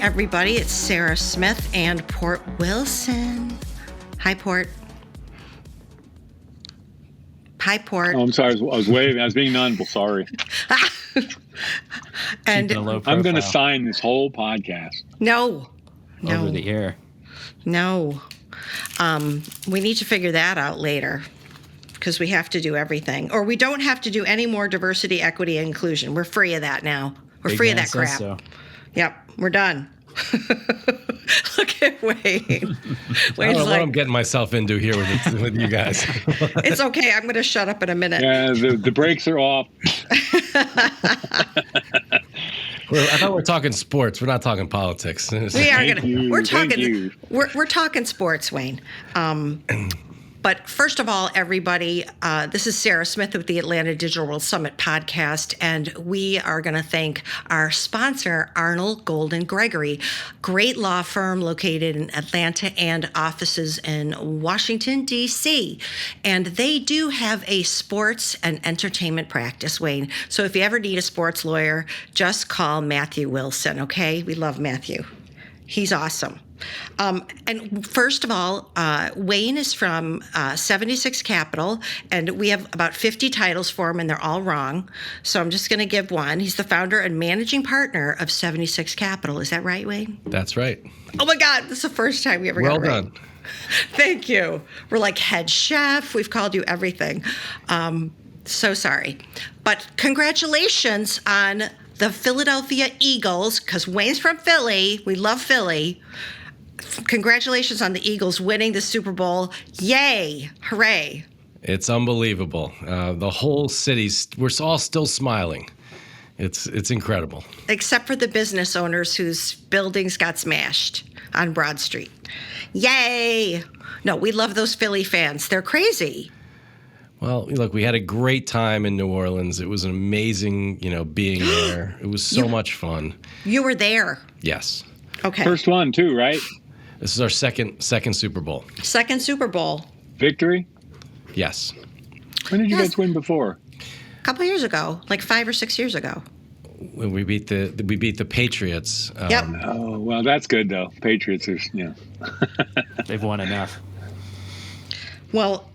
everybody. It's Sarah Smith and Port Wilson. Hi, Port. Hi, Port. Oh, I'm sorry. I was waving. I was being non. Sorry. And I'm going to sign this whole podcast. No. Over the air. No. We need to figure that out later because we have to do everything. Or we don't have to do any more diversity, equity, and inclusion. We're free of that now. We're free of that crap. So. Yep, we're done. Look at Wayne. I don't know what I'm getting myself into here with you guys. It's okay. I'm going to shut up in a minute. Yeah, the brakes are off. I thought we're talking sports. We're not talking politics. We are going to. We're talking sports, Wayne. But first of all, everybody, this is Sarah Smith with the Atlanta Digital World Summit podcast, and we are going to thank our sponsor, Arnold Golden Gregory, great law firm located in Atlanta and offices in Washington, D.C. And they do have a sports and entertainment practice, Wayne. So if you ever need a sports lawyer, just call Matthew Wilson, okay? We love Matthew. He's awesome. And first of all, Wayne is from 76 Capital, and we have about 50 titles for him, and they're all wrong. So I'm just going to give one. He's the founder and managing partner of 76 Capital. Is that right, Wayne? That's right. Oh, my God. This is the first time we ever got it right. Well done. Thank you. We're like head chef. We've called you everything. So sorry. But congratulations on the Philadelphia Eagles, because Wayne's from Philly. We love Philly. Congratulations on the Eagles winning the Super Bowl. Yay. Hooray. It's unbelievable. The whole city's, we're all still smiling. It's incredible. Except for the business owners whose buildings got smashed on Broad Street. Yay. No, we love those Philly fans. They're crazy. Well, look, we had a great time in New Orleans. It was an amazing, being there. It was so much fun. You were there. Yes. Okay. First one too, right? This is our second Super Bowl. Second Super Bowl. Victory? Yes. When did you guys win before? A couple years ago, like 5 or 6 years ago. When we beat the Patriots. Yep. Oh, well, that's good though. Patriots are, They've won enough. Well,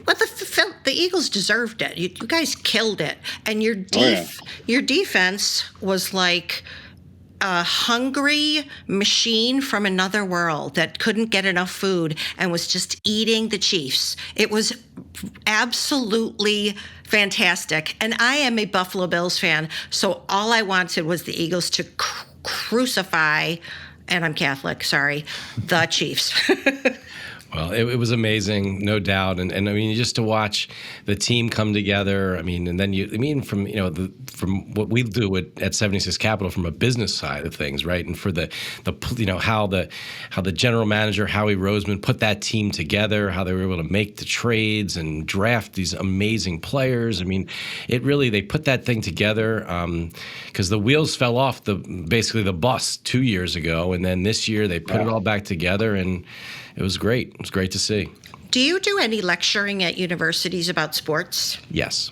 the Eagles deserved it. You guys killed it, and your defense was like a hungry machine from another world that couldn't get enough food and was just eating the Chiefs. It was absolutely fantastic. And I am a Buffalo Bills fan, so all I wanted was the Eagles to crucify, and I'm Catholic, sorry, the Chiefs. Well, it was amazing, no doubt, and I mean, just to watch the team come together. I mean, and then from what we do at 76 Capital from a business side of things, right? And for the how the general manager Howie Roseman put that team together, how they were able to make the trades and draft these amazing players. I mean, they put that thing together because the wheels fell off basically the bus 2 years ago, and then this year they put it all back together and. It was great. It was great to see. Do you do any lecturing at universities about sports? Yes.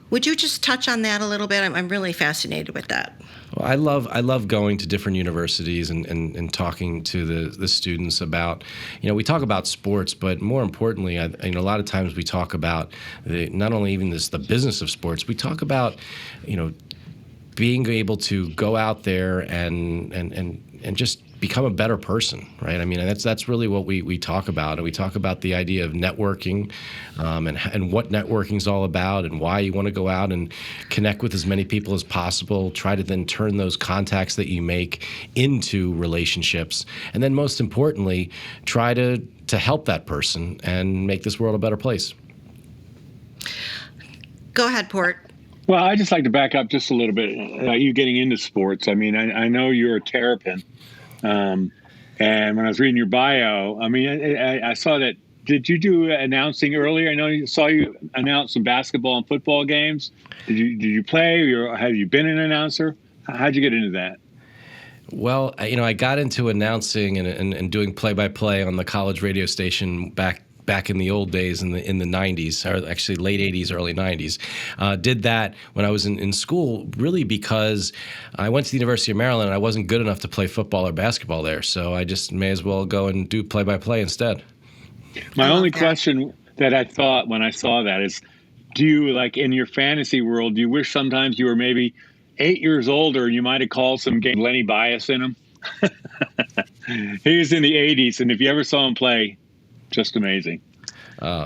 Would you just touch on that a little bit? I'm really fascinated with that. Well, I love going to different universities and talking to the students about, we talk about sports, but more importantly, a lot of times we talk about not only even the business of sports, we talk about, being able to go out there and just become a better person, right? I mean, that's really what we talk about. And we talk about the idea of networking and what networking is all about and why you want to go out and connect with as many people as possible, try to then turn those contacts that you make into relationships. And then most importantly, try to help that person and make this world a better place. Go ahead, Port. Well, I just like to back up just a little bit about you getting into sports. I mean, I know you're a Terrapin. And when I was reading your bio, I mean, I saw that. Did you do announcing earlier? I know I saw you announce some basketball and football games. Did you play, or have you been an announcer? How'd you get into that? Well, I got into announcing and doing play-by-play on the college radio station back back in the old days in the 90s, or actually late 80s, early 90s. Did that when I was in school, really because I went to the University of Maryland and I wasn't good enough to play football or basketball there. So I just may as well go and do play-by-play instead. My only question that I thought when I saw that is, do you, like in your fantasy world, do you wish sometimes you were maybe 8 years older and you might have called some game Lenny Bias in him? He was in the 80s, and if you ever saw him play, just amazing.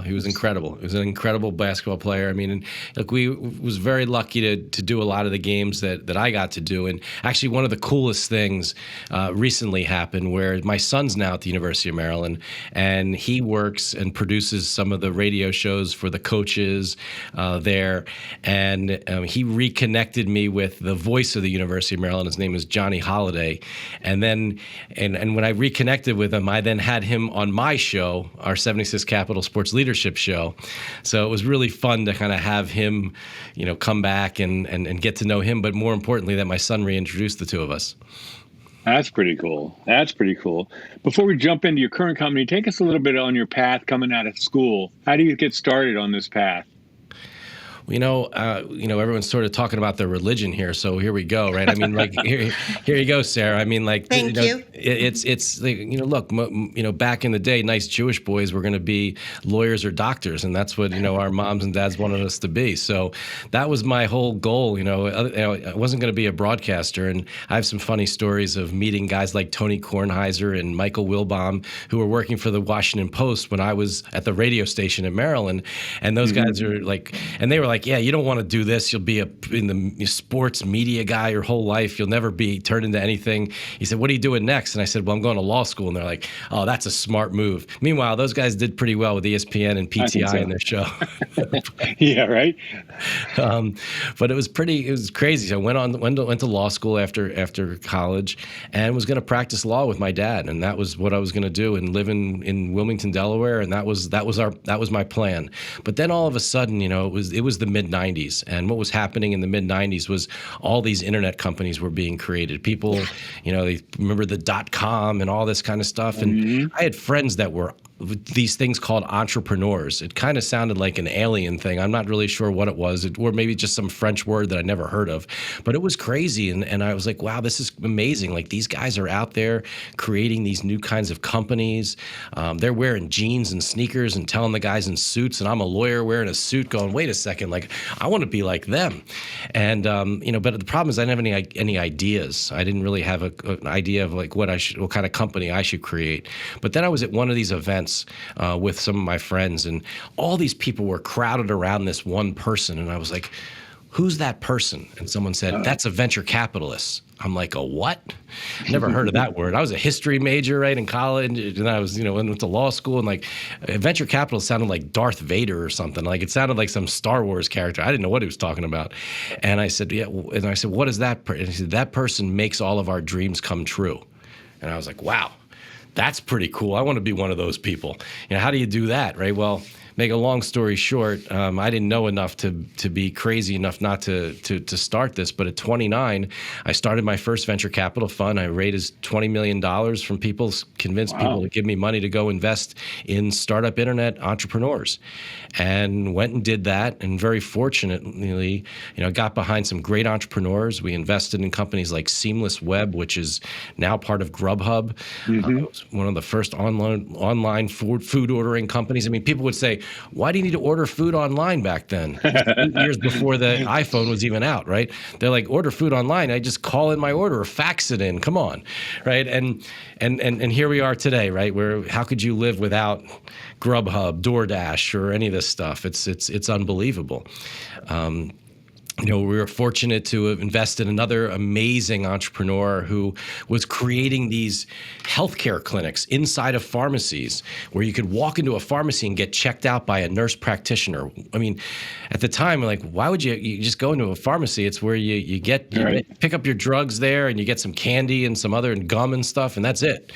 He was incredible. He was an incredible basketball player. I mean, and look, we was very lucky to do a lot of the games that I got to do. And actually, one of the coolest things recently happened where my son's now at the University of Maryland, and he works and produces some of the radio shows for the coaches there. And he reconnected me with the voice of the University of Maryland. His name is Johnny Holliday. And then, and when I reconnected with him, I then had him on my show, our 76 Capital Sports Leadership show. So it was really fun to kind of have him, come back and get to know him. But more importantly, that my son reintroduced the two of us. That's pretty cool. That's pretty cool. Before we jump into your current company, take us a little bit on your path coming out of school. How do you get started on this path? Everyone's sort of talking about their religion here, so here we go, right? I mean, like here you go, Sarah. I mean, like, thank you. It's like, look, back in the day, nice Jewish boys were going to be lawyers or doctors, and that's what our moms and dads wanted us to be. So that was my whole goal. I wasn't going to be a broadcaster, and I have some funny stories of meeting guys like Tony Kornheiser and Michael Wilbaum, who were working for the Washington Post when I was at the radio station in Maryland, and those guys are like, and they were like, yeah, you don't want to do this. You'll be in the sports media guy your whole life. You'll never be turned into anything. He said, what are you doing next? And I said, well, I'm going to law school. And they're like, oh, that's a smart move. Meanwhile, those guys did pretty well with ESPN and PTI in their show. Yeah, right. But it was crazy. So I went to law school after college and was going to practice law with my dad. And that was what I was going to do and live in Wilmington, Delaware. And that was my plan. But then all of a sudden, it was the mid-90s, and what was happening in the mid-90s was all these internet companies were being created. People, they remember the .com and all this kind of stuff. And I had friends that were these things called entrepreneurs. It kind of sounded like an alien thing. I'm not really sure what it was, or maybe just some French word that I never heard of. But it was crazy, and I was like, wow, this is amazing. Like, these guys are out there creating these new kinds of companies. They're wearing jeans and sneakers and telling the guys in suits, and I'm a lawyer wearing a suit going, wait a second, like, I want to be like them. And, but the problem is I didn't have any ideas. I didn't really have an idea of like what kind of company I should create. But then I was at one of these events with some of my friends, and all these people were crowded around this one person, and I was like, who's that person? And someone said, that's a venture capitalist. I'm like, a what? Never heard of that word. I was a history major, right, in college, and I was, went to law school, and like, venture capitalist sounded like Darth Vader or something. Like, it sounded like some Star Wars character. I didn't know what he was talking about. And I said, yeah. And I said, what is that? And he said, that person makes all of our dreams come true. And I was like, wow. That's pretty cool. I want to be one of those people. How do you do that, right? Well, make a long story short, I didn't know enough to be crazy enough not to start this. But at 29, I started my first venture capital fund. I raised $20 million from people, convinced people to give me money to go invest in startup internet entrepreneurs, and went and did that. And very fortunately, got behind some great entrepreneurs. We invested in companies like Seamless Web, which is now part of Grubhub. It was one of the first online food ordering companies. I mean, people would say, why do you need to order food online back then? 8 years before the iPhone was even out, right? They're like, order food online. I just call in my order or fax it in. Come on, right? And here we are today, right? Where how could you live without Grubhub, DoorDash, or any of this stuff? It's unbelievable. We were fortunate to have invested in another amazing entrepreneur who was creating these healthcare clinics inside of pharmacies where you could walk into a pharmacy and get checked out by a nurse practitioner. I mean, at the time, like, why would you just go into a pharmacy? It's where you pick up your drugs there, and you get some candy and some other gum and stuff, and that's it.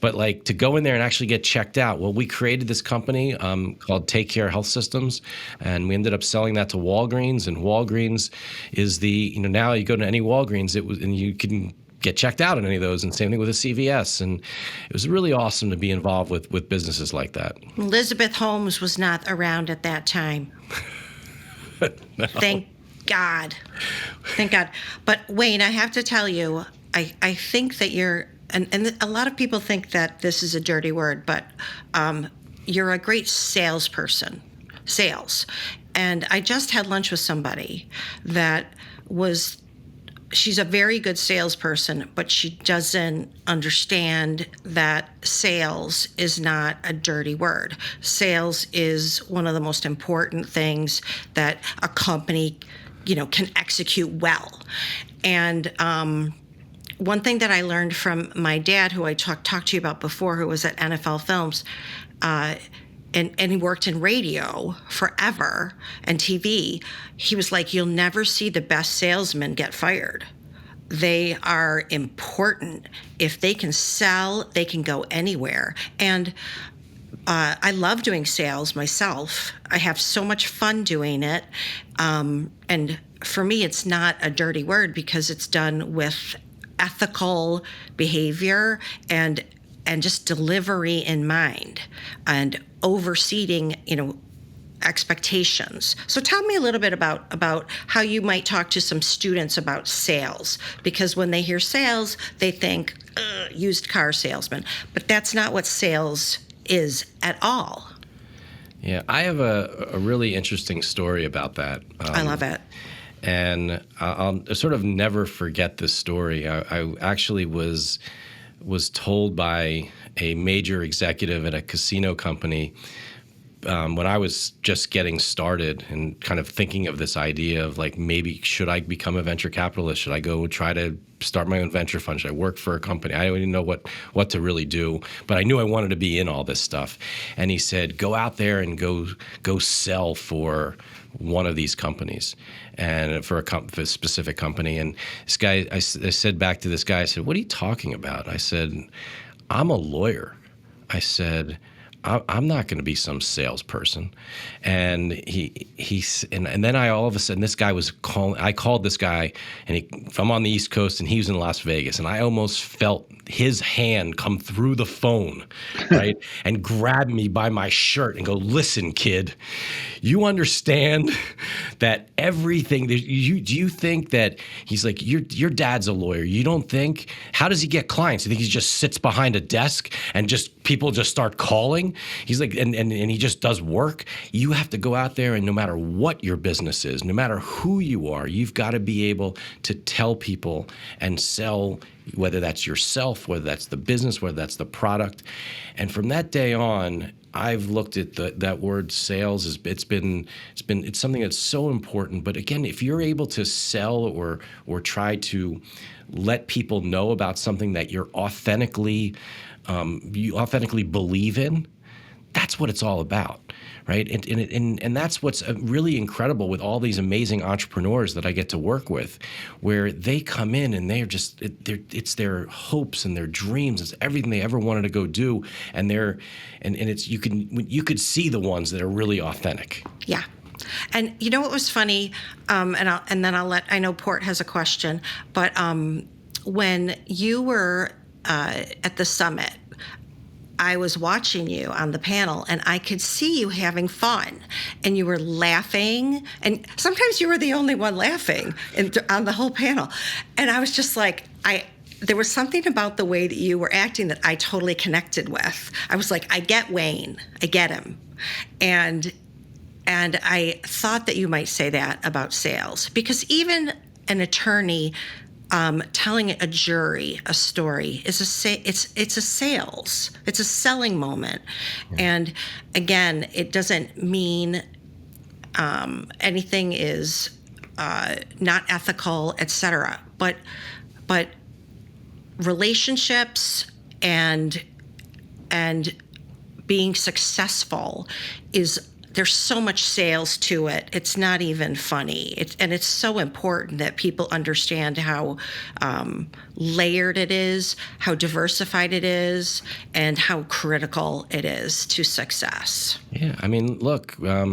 But like, to go in there and actually get checked out. Well, we created this company called Take Care Health Systems, and we ended up selling that to Walgreens. And Walgreens is now you go to any Walgreens, and you can get checked out in any of those, and same thing with a CVS. And it was really awesome to be involved with businesses like that. Elizabeth Holmes was not around at that time. No. Thank God. Thank God. But Wayne, I have to tell you, I think that you're, and a lot of people think that this is a dirty word, but you're a great salesperson. Sales. And I just had lunch with somebody that she's a very good salesperson, but she doesn't understand that sales is not a dirty word. Sales is one of the most important things that a company, can execute well. And one thing that I learned from my dad, who I talked to you about before, who was at NFL Films, and he worked in radio forever and TV, he was like, you'll never see the best salesmen get fired. They are important. If they can sell, they can go anywhere. And I love doing sales myself. I have so much fun doing it. And for me, it's not a dirty word because it's done with ethical behavior and just delivery in mind and overseeing, expectations. So tell me a little bit about how you might talk to some students about sales, because when they hear sales, they think used car salesman, but that's not what sales is at all. Yeah, I have a really interesting story about that. I love it. And I'll sort of never forget this story. I actually was told by a major executive at a casino company when I was just getting started and kind of thinking of this idea of like, maybe should I become a venture capitalist? Should I go try to start my own venture fund? Should I work for a company? I didn't know what to really do, but I knew I wanted to be in all this stuff. And he said, go out there and go sell for one of these companies, and for a specific company. And this guy, I said back to this guy, I said, what are you talking about? I said, I'm a lawyer. I said, I'm not going to be some salesperson. And and then I all of a sudden, this guy was calling. I called this guy, and I'm on the East Coast, and he was in Las Vegas, and I almost felt his hand come through the phone, right, and grab me by my shirt and go, listen, kid, you understand that everything that do you think that he's like, your dad's a lawyer. You don't think, how does he get clients? You think he just sits behind a desk and just people just start calling? He's like, and he just does work. You have to go out there, and no matter what your business is, no matter who you are, you've got to be able to tell people and sell, whether that's yourself, whether that's the business, whether that's the product. And from that day on, I've looked at that word sales as it's something that's so important. But again, if you're able to sell or try to let people know about something that you authentically believe in, that's what it's all about, right? And that's what's really incredible with all these amazing entrepreneurs that I get to work with, where they come in and they're just it's their hopes and their dreams, it's everything they ever wanted to go do, and it's you could see the ones that are really authentic. Yeah. And you know what was funny? And then I know Port has a question, but when you were at the summit, I was watching you on the panel, and I could see you having fun, and you were laughing, and sometimes you were the only one laughing on the whole panel. And I was just like, there was something about the way that you were acting that I totally connected with. I was like, I get Wayne, I get him. And I thought that you might say that about sales, because even an attorney telling a jury a story is it's a sales. It's a selling moment. Yeah. And again, it doesn't mean anything is not ethical, etc. But relationships and being successful there's so much sales to it. It's not even funny. It's so important that people understand how layered it is, how diversified it is, and how critical it is to success. Yeah, I mean, look, but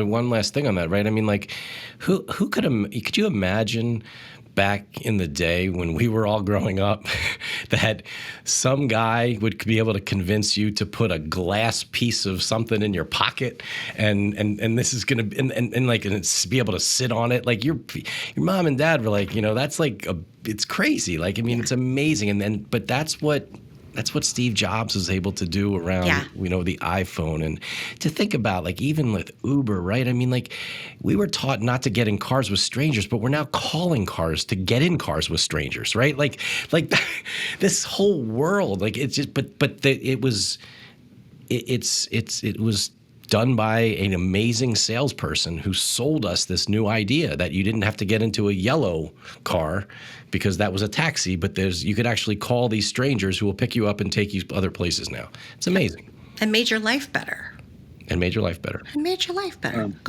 one last thing on that, right? I mean, like, who could you imagine back in the day when we were all growing up that some guy would be able to convince you to put a glass piece of something in your pocket and this is going to and it's be able to sit on it. Like your mom and dad were like, that's like it's crazy. Like, I mean, it's amazing. But that's what Steve Jobs was able to do around, the iPhone. And to think about, like, even with Uber, right? I mean, like, we were taught not to get in cars with strangers, but we're now calling cars to get in cars with strangers, right? Like this whole world, like, it's just, it was done by an amazing salesperson who sold us this new idea that you didn't have to get into a yellow car because that was a taxi, but you could actually call these strangers who will pick you up and take you other places now. It's amazing. And made your life better. Go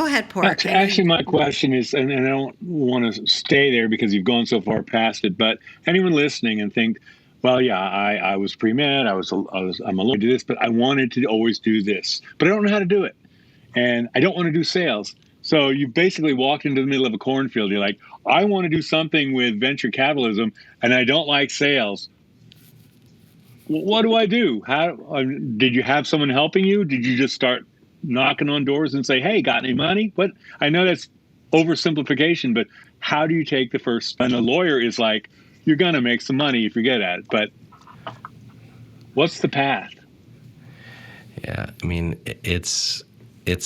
ahead, Pork. Actually, my question is, and I don't want to stay there because you've gone so far past it, but anyone listening and think, well, yeah, I was pre-med, I'm allergic to this, but I wanted to always do this, but I don't know how to do it. And I don't want to do sales. So you basically walked into the middle of a cornfield. You're like, I want to do something with venture capitalism, and I don't like sales. What do I do? How did you have someone helping you? Did you just start knocking on doors and say, hey, got any money? What? I know that's oversimplification, but how do you take the first? And a lawyer is like, you're going to make some money if you get at it. But what's the path? Yeah, I mean, it's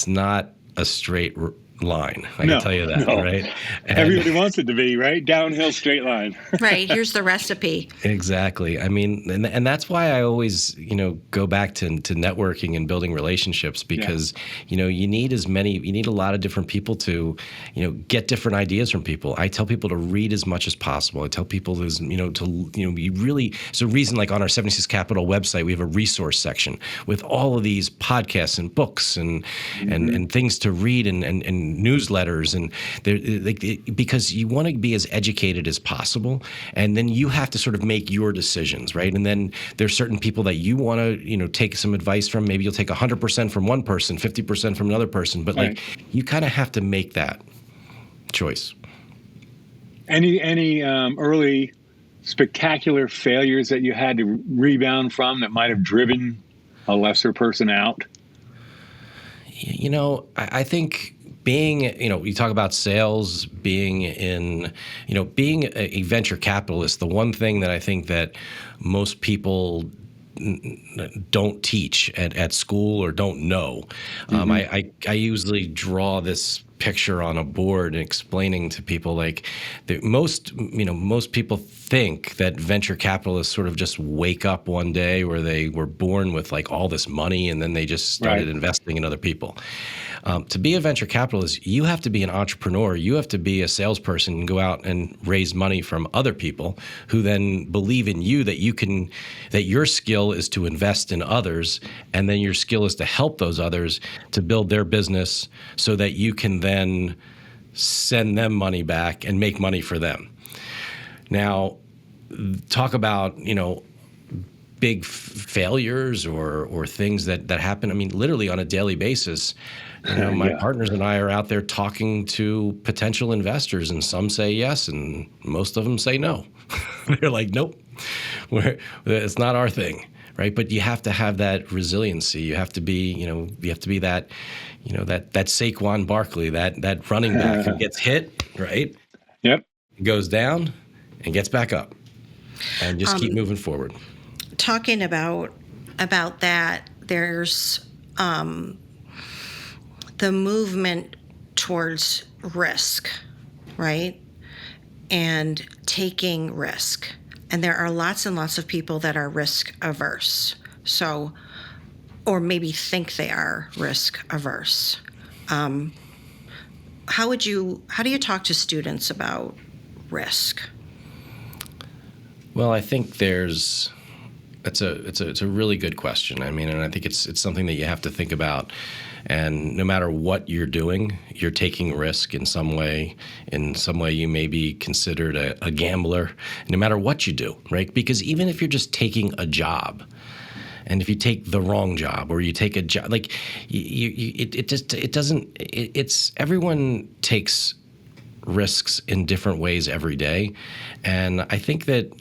not a straight line. I can tell you that, right? And everybody wants it to be, right? Downhill straight line. Right. Here's the recipe. Exactly. I mean, and that's why I always, go back to networking and building relationships because, you need a lot of different people to, get different ideas from people. I tell people to read as much as possible. I tell people it's a reason, like on our 76 Capital website, we have a resource section with all of these podcasts and books and things to read and newsletters and because you want to be as educated as possible, and then you have to sort of make your decisions, right? And then there's certain people that you want to take some advice from. Maybe you'll take 100% from one person, 50% from another person, but like you kind of have to make that choice. Any early spectacular failures that you had to rebound from that might have driven a lesser person out? I think being, you talk about sales, being a venture capitalist, the one thing that I think that most people don't teach at school or don't know. I usually draw this picture on a board and explaining to people like that most people think that venture capitalists sort of just wake up one day where they were born with like all this money and then they just started investing in other people. To be a venture capitalist, you have to be an entrepreneur. You have to be a salesperson and go out and raise money from other people who then believe in you that your skill is to invest in others, and then your skill is to help those others to build their business so that you can then send them money back and make money for them. Now, talk about, big failures or things that happen. I mean, literally on a daily basis. My partners and I are out there talking to potential investors, and some say yes, and most of them say no. They're like, nope, it's not our thing, right? But you have to have that resiliency. You have to be, that, that Saquon Barkley, that running back who gets hit, right? Yep. Goes down and gets back up, and just keep moving forward. Talking about that, there's the movement towards risk, right? And taking risk. And there are lots and lots of people that are risk averse. So, or maybe think they are risk averse. How do you talk to students about risk? Well, I think it's a really good question. I mean, and I think it's something that you have to think about. And no matter what you're doing, you're taking risk in some way. In some way, you may be considered a gambler, no matter what you do, right? Because even if you're just taking a job, and if you take the wrong job or you take a job, like everyone takes risks in different ways every day. And I think that,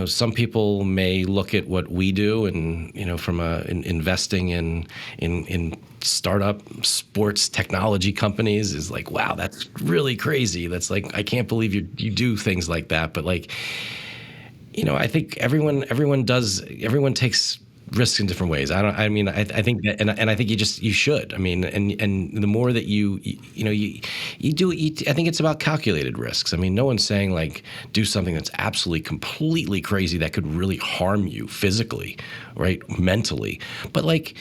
some people may look at what we do and, from investing in startup sports technology companies is like, wow, that's really crazy. That's like, I can't believe you do things like that. But like, I think everyone takes risks in different ways. I think that, and I think you should. I mean, and the more that you do, I think it's about calculated risks. I mean, no one's saying like do something that's absolutely completely crazy that could really harm you physically, right, mentally. But like,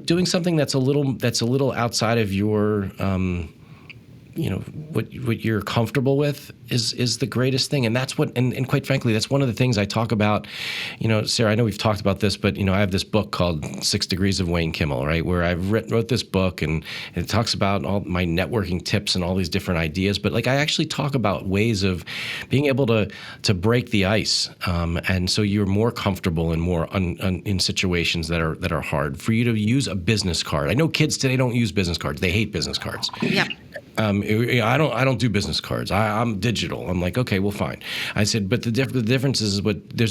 doing something that's a little outside of your what you're comfortable with is the greatest thing. And that's what, and quite frankly, that's one of the things I talk about. Sarah, I know we've talked about this, but I have this book called 6 Degrees of Wayne Kimmel, right? Where I wrote this book and it talks about all my networking tips and all these different ideas. But like, I actually talk about ways of being able to break the ice. And so you're more comfortable and more in situations that are hard for you to use a business card. I know kids today don't use business cards. They hate business cards. Yep. I don't do business cards. I'm digital. I'm like, okay, well, fine. I said, but the difference is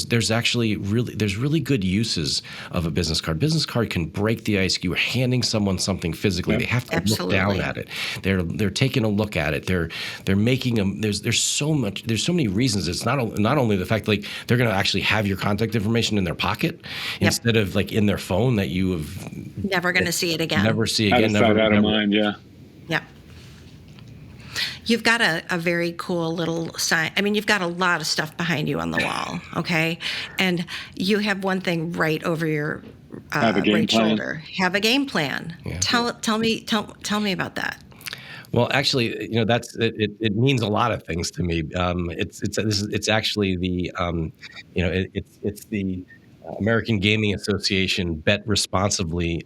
there's actually really good uses of a business card. Business card can break the ice. You are handing someone something physically. Yep. They have to Absolutely. Look down at it. They're taking a look at it. They're making them. There's so many reasons. It's not only the fact like they're going to actually have your contact information in their pocket instead of like in their phone that you have never going to see it again. Never see again. Out of mind. Yeah. Yeah. You've got a very cool little sign. I mean, you've got a lot of stuff behind you on the wall, okay? And you have one thing right over your right shoulder. Have a game plan. Yeah. Tell me about that. Well, actually, that's it means a lot of things to me. It's actually the it's the American Gaming Association Bet Responsibly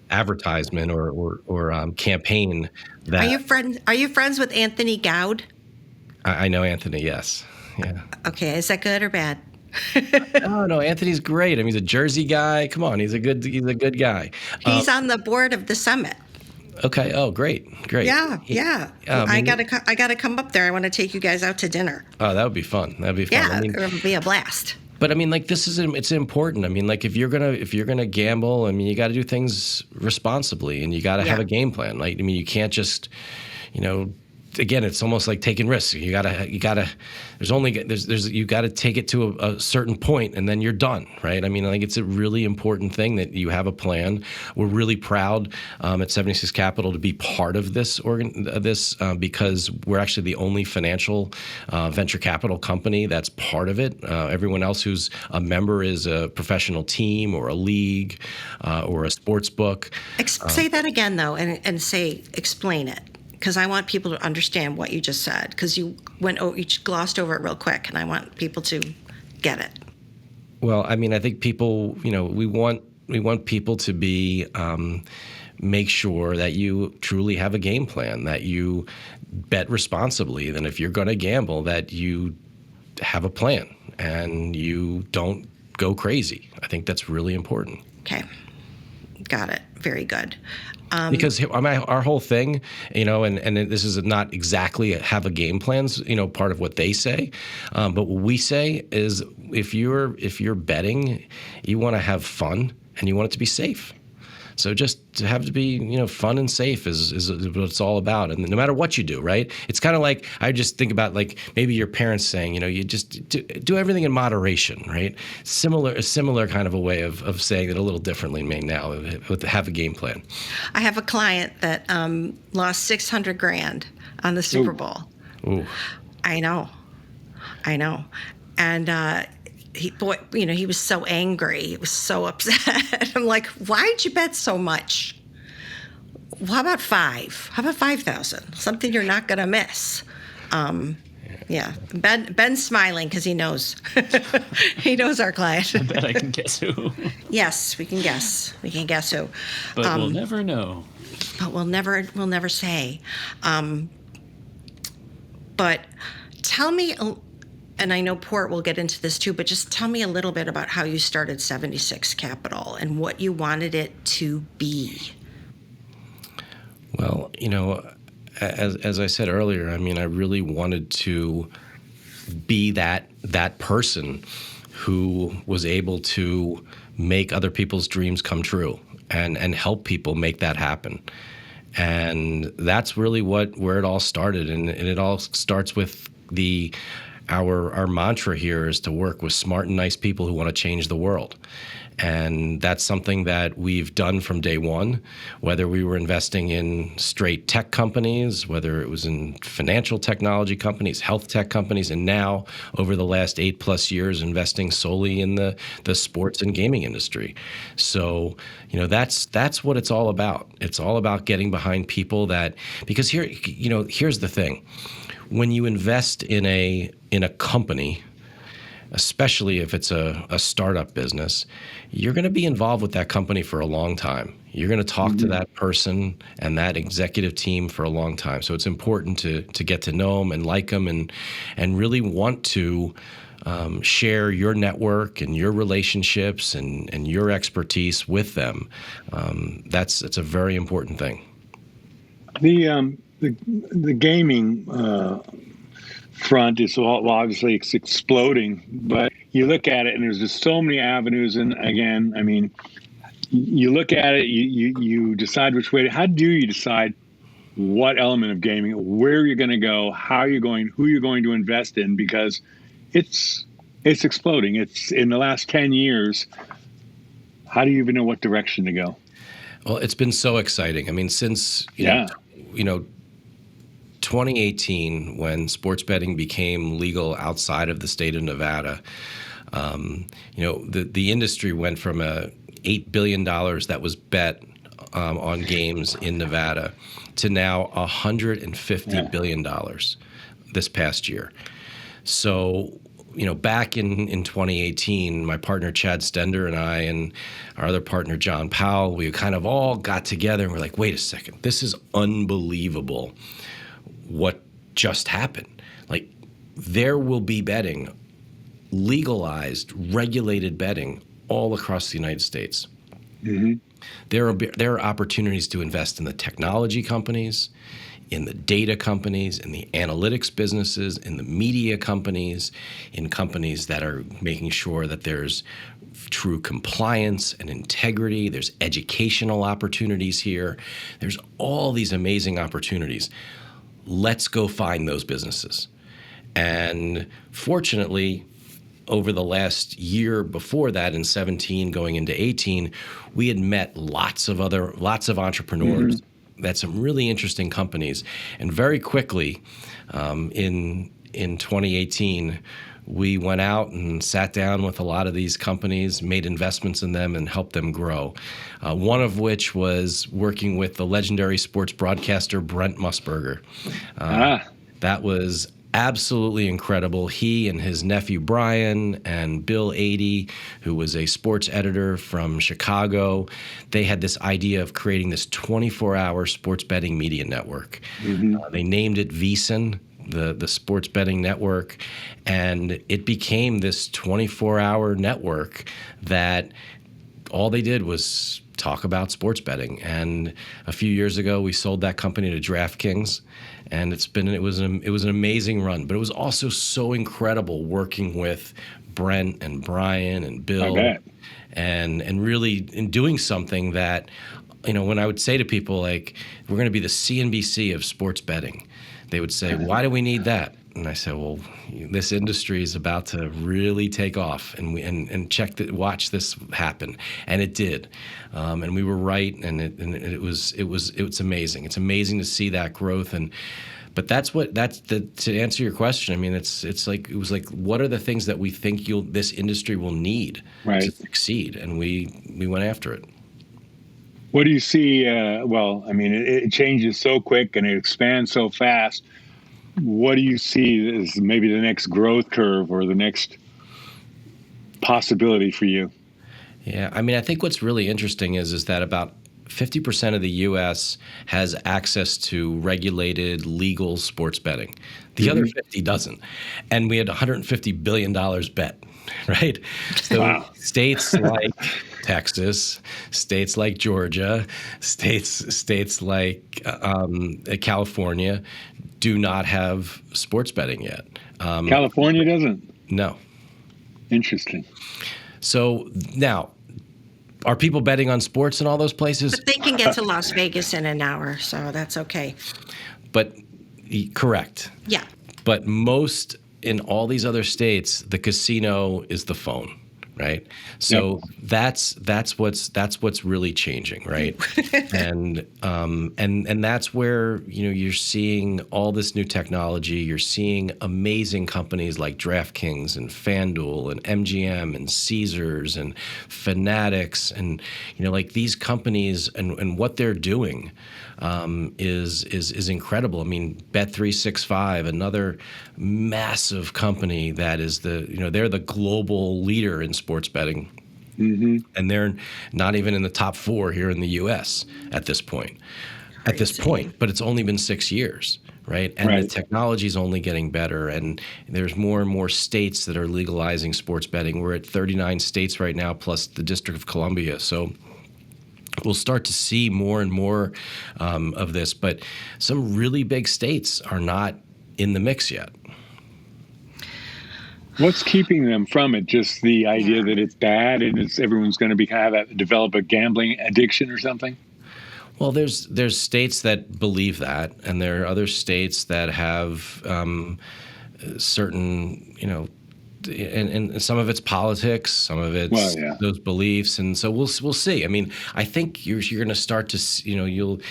advertisement or campaign. That Are you friends with Anthony Gowd? I know Anthony. Yes. Yeah. Okay. Is that good or bad? No, Anthony's great. I mean, he's a Jersey guy. Come on, he's a good guy. He's on the board of the summit. Okay. Oh, great. Yeah. I gotta come up there. I want to take you guys out to dinner. Oh, that would be fun. That'd be fun. Yeah, it'll be a blast. But I mean, like it's important. I mean, like if you're gonna gamble, I mean, you got to do things responsibly, and you got to have a game plan. Like, I mean, you can't just, again, it's almost like taking risks. You gotta you got to take it to a certain point, and then you're done, right? I mean, I think it's a really important thing that you have a plan. We're really proud at 76 Capital to be part of this because we're actually the only financial venture capital company that's part of it. Everyone else who's a member is a professional team or a league or a sports book. Say that again, though, and explain it. Because I want people to understand what you just said. Because you glossed over it real quick, and I want people to get it. Well, I mean, I think people, we want people to be make sure that you truly have a game plan, that you bet responsibly, that if you're going to gamble, that you have a plan and you don't go crazy. I think that's really important. Okay, got it. Very good. Because our whole thing, and this is not exactly have a game plans, part of what they say, but what we say is if you're betting, you want to have fun and you want it to be safe. So just to have to be, fun and safe is what it's all about. And no matter what you do, right? It's kind of like, I just think about like maybe your parents saying, you just do everything in moderation, right? A similar kind of a way of saying it a little differently now with have a game plan. I have a client that lost $600,000 on the Super Bowl. Ooh. I know. And he was so angry. He was so upset. I'm like, why'd you bet so much? How about 5? How about 5,000? Something you're not going to miss. Yeah. Ben's smiling because he knows. He knows our client. I bet I can guess who. Yes, we can guess. We can guess who. But we'll never know. But we'll never say. But tell me. And I know Port will get into this too, but just tell me a little bit about how you started 76 Capital and what you wanted it to be. Well, as I said earlier, I mean, I really wanted to be that person who was able to make other people's dreams come true and help people make that happen. And that's really where it all started. And it all starts with our mantra here is to work with smart and nice people who want to change the world. And that's something that we've done from day one, whether we were investing in straight tech companies, whether it was in financial technology companies, health tech companies, and now over the last 8+ years, investing solely in the sports and gaming industry. So, that's what it's all about. It's all about getting behind people because here's the thing. When you invest in a company, especially if it's a startup business, you're going to be involved with that company for a long time. You're going to talk to that person and that executive team for a long time. So it's important to get to know them and like them and really want to share your network and your relationships and your expertise with them. It's a very important thing. The gaming front is obviously it's exploding, but you look at it and there's just so many avenues. And again, I mean, you look at it, you decide which way. How do you decide what element of gaming, where you're going to go, who you're going to invest in? Because it's exploding. It's in the last 10 years. How do you even know what direction to go? Well, it's been so exciting. I mean, since 2018, when sports betting became legal outside of the state of Nevada, the industry went from $8 billion that was bet on games in Nevada to now $150 billion this past year. So, back in 2018, my partner Chad Stender and I and our other partner John Powell, we kind of all got together and we're like, wait a second, this is unbelievable what just happened. Like, there will be betting, legalized, regulated betting all across the United States. Mm-hmm. There are opportunities to invest in the technology companies, in the data companies, in the analytics businesses, in the media companies, in companies that are making sure that there's true compliance and integrity. There's educational opportunities here. There's all these amazing opportunities. Let's go find those businesses. And fortunately, over the last year before that, in 17 going into 18, we had met lots of entrepreneurs at some really interesting companies. And very quickly, in 2018, we went out and sat down with a lot of these companies, made investments in them, and helped them grow. One of which was working with the legendary sports broadcaster Brent Musburger. That was absolutely incredible. He and his nephew Brian and Bill Adie, who was a sports editor from Chicago, they had this idea of creating this 24-hour sports betting media network. They named it VSiN, the sports betting network, and it became this 24-hour network that all they did was talk about sports betting. And a few years ago, we sold that company to DraftKings, and it was an amazing run. But it was also so incredible working with Brent and Brian and Bill, and really in doing something that, when I would say to people like, we're going to be the CNBC of sports betting, they would say, why do we need that? And I said, well, this industry is about to really take off, and watch this happen, and it did, and we were right, and it was amazing. It's amazing to see that growth, but to answer your question. I mean, it was like, what are the things that we think this industry will need to succeed, and we went after it. What do you see? It changes so quick and it expands so fast. What do you see as maybe the next growth curve or the next possibility for you? Yeah, I mean, I think what's really interesting is that about 50% of the U.S. has access to regulated, legal sports betting. The other 50 doesn't. And we had $150 billion bet right? So Wow. states like Texas, states like Georgia, states like California do not have sports betting yet. California doesn't? No. Interesting. So now, are people betting on sports in all those places? But they can get to Las Vegas in an hour, so that's okay. But correct. Yeah. But most in all these other states, the casino is the phone, right? So that's what's really changing, right? and that's where you're seeing all this new technology. You're seeing amazing companies like DraftKings and FanDuel and MGM and Caesars and Fanatics and like these companies and what they're doing is incredible. I mean, Bet365, another massive company that is they're the global leader in sports betting. Mm-hmm. And they're not even in the top 4 here in the U.S. at this point. But it's only been 6 years, right? And the technology is only getting better. And there's more and more states that are legalizing sports betting. We're at 39 states right now, plus the District of Columbia. So we'll start to see more and more of this. But some really big states are not in the mix yet. What's keeping them from it? Just the idea that it's bad and everyone's going to develop a gambling addiction or something? Well, there's states that believe that, and there are other states that have certain, and some of it's politics, some of it's those beliefs, and so we'll see. I mean, I think you're going to start to, you'll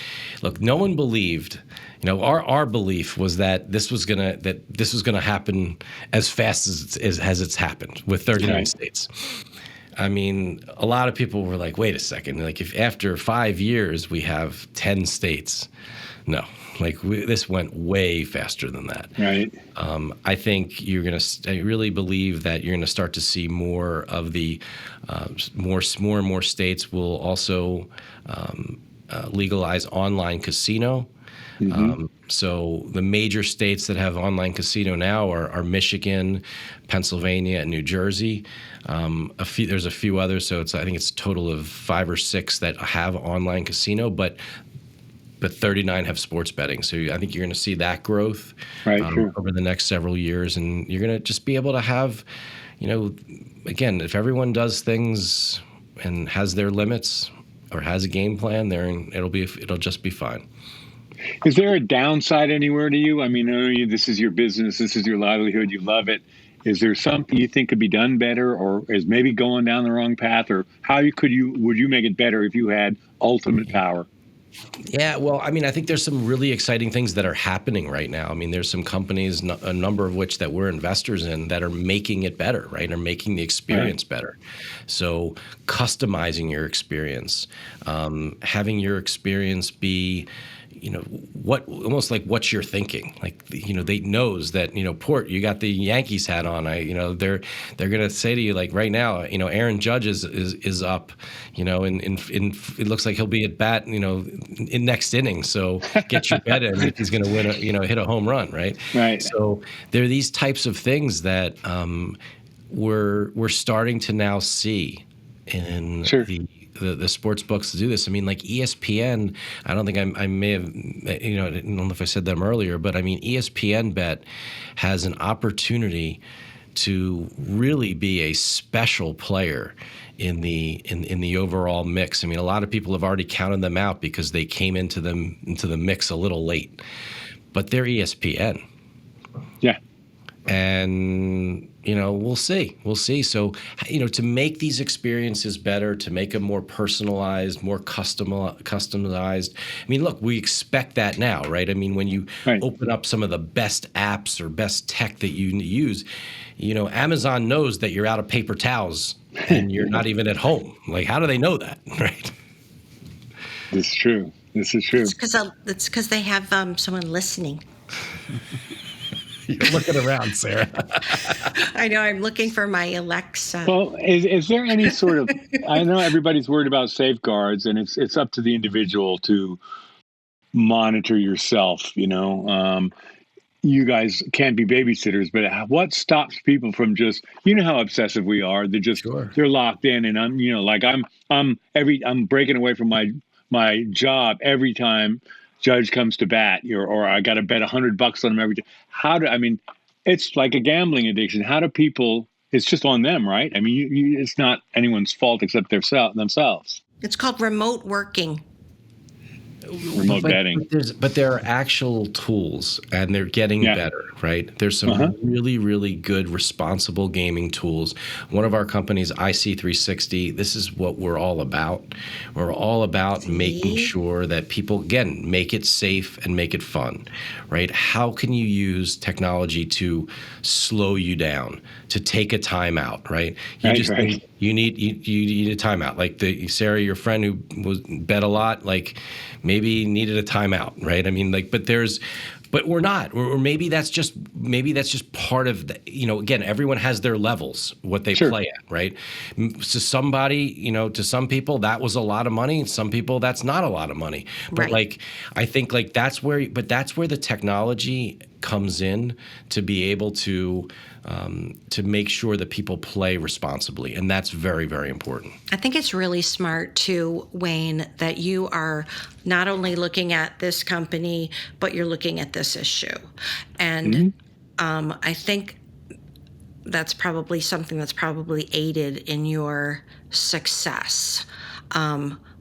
look. No one believed. Our belief was that this was gonna happen as fast as it's happened with 39 states. I mean, a lot of people were like, "Wait a second! Like, if after 5 years we have 10 states, no, this went way faster than that." Right. I think I really believe that you're gonna start to see more of the more and more states will also legalize online casino. Mm-hmm. So the major states that have online casino now are Michigan, Pennsylvania, and New Jersey. There's a few others, so I think it's a total of 5 or 6 that have online casino, but 39 have sports betting. So I think you're going to see that growth over the next several years, and you're going to just be able to have, again, if everyone does things and has their limits or has a game plan, it'll just be fine. Is there a downside anywhere to you? I mean, I know this is your business, this is your livelihood, you love it. Is there something you think could be done better, or is maybe going down the wrong path, or would you make it better if you had ultimate power? Yeah, well, I mean, I think there's some really exciting things that are happening right now. I mean, there's some companies, a number of which that we're investors in, that are making it better, right? Are making the experience better. So customizing your experience, having your experience be almost like what you're thinking. Like, they knows that, Port, you got the Yankees hat on. They're going to say to you, like, right now, Aaron Judge is up, and it looks like he'll be at bat, in next inning. So get your bet in if he's going to win, hit a home run. Right. Right. So there are these types of things that we're starting to now see in the sports books to do this. I mean, like ESPN, I don't think I may have, I don't know if I said them earlier, but I mean, ESPN Bet has an opportunity to really be a special player in the overall mix. I mean, a lot of people have already counted them out because they came into the mix a little late, but they're ESPN. Yeah. And we'll see. So, to make these experiences better, to make them more personalized, more customized. I mean, look, we expect that now, right? I mean, when you open up some of the best apps or best tech that you use, Amazon knows that you're out of paper towels and you're not even at home. Like, how do they know that, right? This is true. It's because they have someone listening. You're looking around, Sarah. I know. I'm looking for my Alexa. Well, is there any sort of? I know everybody's worried about safeguards, and it's up to the individual to monitor yourself. you guys can't be babysitters, but what stops people from just, you know how obsessive we are. They're just, Sure. they're locked in, and I'm, like I'm breaking away from my job every time Judge comes to bat, or I got to bet $100 on him every time. It's like a gambling addiction. How do people? It's just on them, right? I mean, it's not anyone's fault except themselves. It's called remote working. Remote betting. But there are actual tools, and they're getting better, right? There's some really, really good, responsible gaming tools. One of our companies, IC360, this is what we're all about. We're all about making sure that people, again, make it safe and make it fun, right? How can you use technology to slow you down, to take a time out, right? You need a timeout. Like Sarah, your friend who bet a lot, like maybe needed a timeout, right? I mean, but we're not. Or maybe that's just part of the, again, everyone has their levels, what they play at, right? So somebody, to some people that was a lot of money, and some people that's not a lot of money. But I think that's where the technology comes in to be able to make sure that people play responsibly, and that's very, very important. I think it's really smart too, Wayne, that you are not only looking at this company, but you're looking at this issue, and I think that's probably something that's probably aided in your success,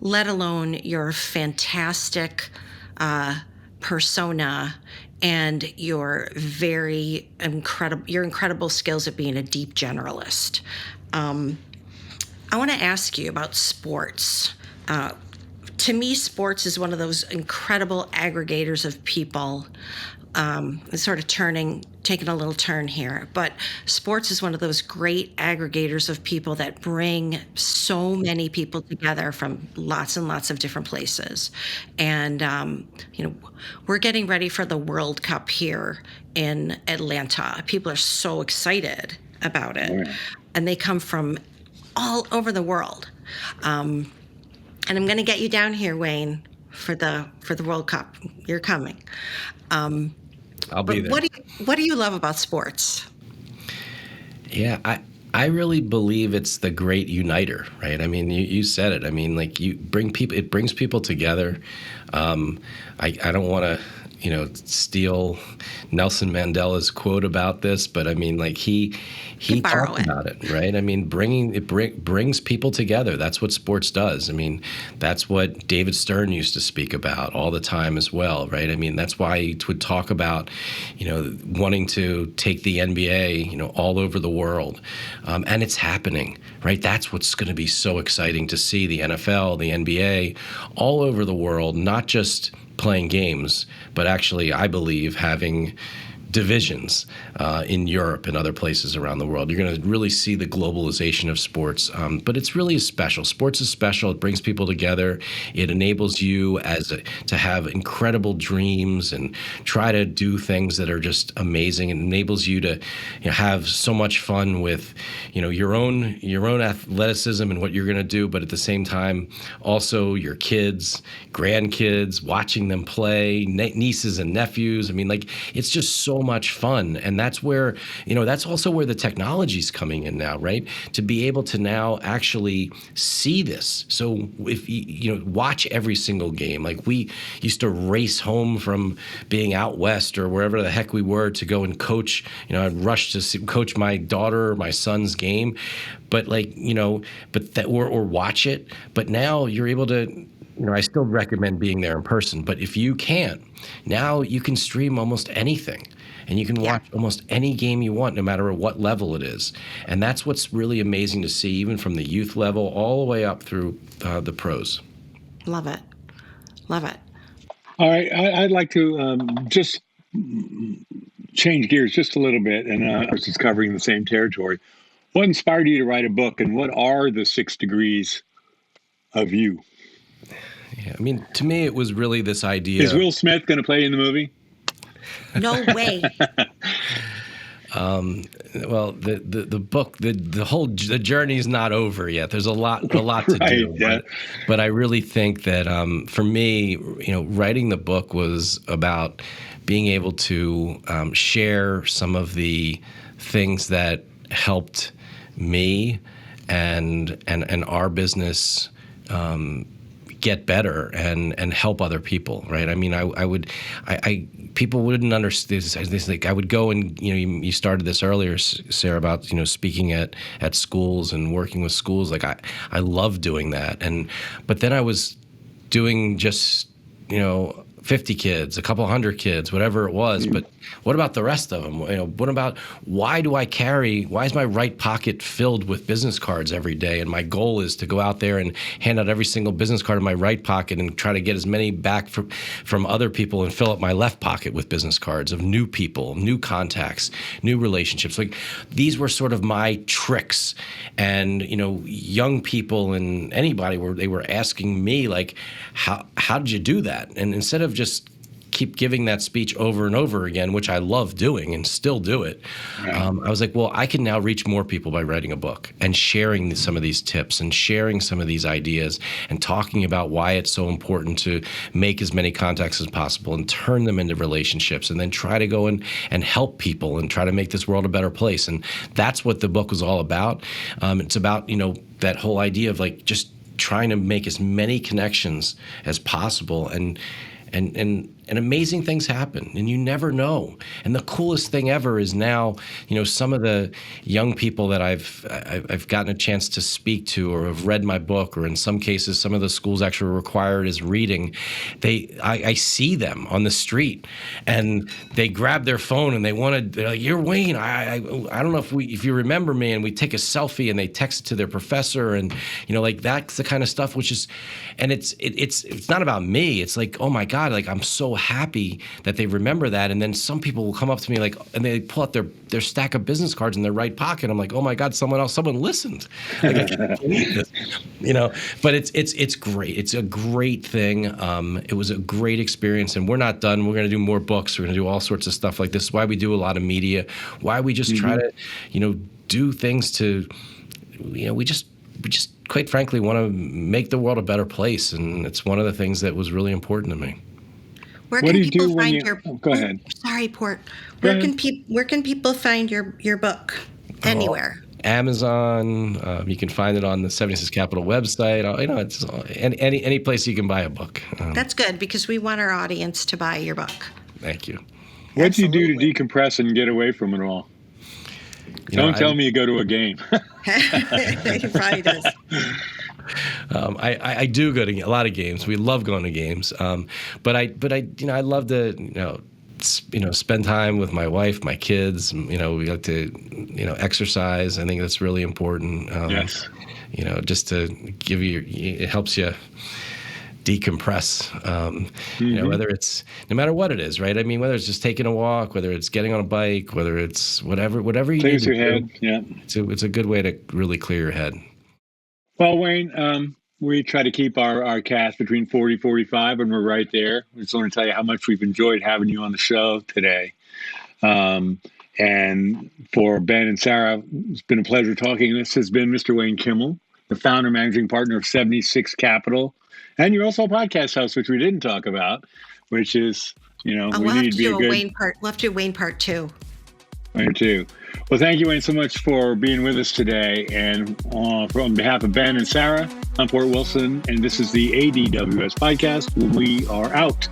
let alone your fantastic persona and your incredible skills at being a deep generalist. I want to ask you about sports. To me, sports is one of those incredible aggregators of people. Sort of taking a little turn here, but sports is one of those great aggregators of people that bring so many people together from lots and lots of different places. And, we're getting ready for the World Cup here in Atlanta. People are so excited about it. And they come from all over the world. And I'm going to get you down here, Wayne, for the World Cup. You're coming. I'll be there. What do you love about sports? Yeah, I really believe it's the great uniter, right? I mean, you said it. I mean, like it brings people together. I don't want to, steal Nelson Mandela's quote about this, but I mean, like he talked about it, right? I mean, brings people together. That's what sports does. I mean, that's what David Stern used to speak about all the time as well, right? I mean, that's why he would talk about, wanting to take the NBA, all over the world, and it's happening, right? That's what's going to be so exciting to see the NFL, the NBA, all over the world, not just playing games, but actually, I believe, having divisions in Europe and other places around the world. You're going to really see the globalization of sports, but it's really special. Sports is special. It brings people together. It enables you to have incredible dreams and try to do things that are just amazing. It enables you to have so much fun with your own athleticism and what you're going to do, but at the same time, also your kids, grandkids, watching them play, nieces and nephews. I mean, like it's just so much fun. And that's where, that's also where the technology's coming in now, right? To be able to now actually see this. So if watch every single game, like we used to race home from being out west or wherever the heck we were to go and coach, I'd rush to coach my daughter or my son's game, but or watch it. But now you're able to, I still recommend being there in person, but if you can't, now you can stream almost anything. And you can watch almost any game you want, no matter what level it is. And that's what's really amazing to see, even from the youth level all the way up through the pros. Love it. Love it. All right. I'd like to just change gears just a little bit, and it's covering the same territory. What inspired you to write a book, and what are the 6 degrees of you? Yeah, I mean, to me, it was really this idea. Is Will Smith going to play in the movie? No way. Well, the book, the journey is not over yet. There's a lot to do. Yeah. But I really think that for me, writing the book was about being able to share some of the things that helped me and our business get better and help other people, right? I mean, people wouldn't understand this. Like, I would go and, you started this earlier, Sarah, about, speaking at schools and working with schools. Like, I love doing that. But then I was doing just, 50 kids, a couple hundred kids, whatever it was. But what about the rest of them? What about, why is my right pocket filled with business cards every day? And my goal is to go out there and hand out every single business card in my right pocket and try to get as many back from other people and fill up my left pocket with business cards of new people, new contacts, new relationships. Like, these were sort of my tricks. And, young people and anybody they were asking me, like, how did you do that? And instead of just keep giving that speech over and over again, which I love doing and still do it, I was like, well, I can now reach more people by writing a book and sharing some of these tips and sharing some of these ideas and talking about why it's so important to make as many contacts as possible and turn them into relationships, and then try to go and help people and try to make this world a better place. And that's what the book was all about. It's about, that whole idea of, like, just trying to make as many connections as possible, and amazing things happen, and you never know. And the coolest thing ever is now, some of the young people that I've gotten a chance to speak to or have read my book, or in some cases, some of the schools actually required as reading. I see them on the street, and they grab their phone and they're like, "You're Wayne. I don't know if you remember me," and we take a selfie and they text it to their professor, and like, that's the kind of stuff which is, and it's not about me. It's like, oh my God, like, I'm so happy that they remember that. And then some people will come up to me, like, and they pull out their stack of business cards in their right pocket. I'm like, oh my God, someone listened. Like, I can't believe this. But it's great. It's a great thing. It was a great experience, and we're not done. We're going to do more books. We're going to do all sorts of stuff like this. Why we do a lot of media, why we just try to, do things to, we just quite frankly want to make the world a better place. And it's one of the things that was really important to me. Where can people find your? Go ahead. Sorry, Port. Where can people find your book? Anywhere. Amazon. You can find it on the 76 Capital website. It's any place you can buy a book. That's good, because we want our audience to buy your book. Thank you. What do you do to decompress and get away from it all? Don't tell me you go to a game. He probably does. I do go to a lot of games. We love going to games. But I love to spend time with my wife, my kids. We like to exercise. I think that's really important. Yes. Just to give you, it helps you decompress. Whether it's, no matter what it is, right? I mean, whether it's just taking a walk, whether it's getting on a bike, whether it's whatever you clears need to your head. do. Yeah. It's a good way to really clear your head. Well, Wayne, we try to keep our cast between 40, 45, and we're right there. We just want to tell you how much we've enjoyed having you on the show today. And for Ben and Sarah, it's been a pleasure talking. This has been Mr. Wayne Kimmel, the founder and managing partner of 76 Capital. And you're also a podcast host, which we didn't talk about, which is, we need to be a good... We'll have to do Wayne Part 2. Wayne 2. Well, thank you, Wayne, so much for being with us today. And on behalf of Ben and Sarah, I'm Port Wilson, and this is the ADWS Podcast. We are out.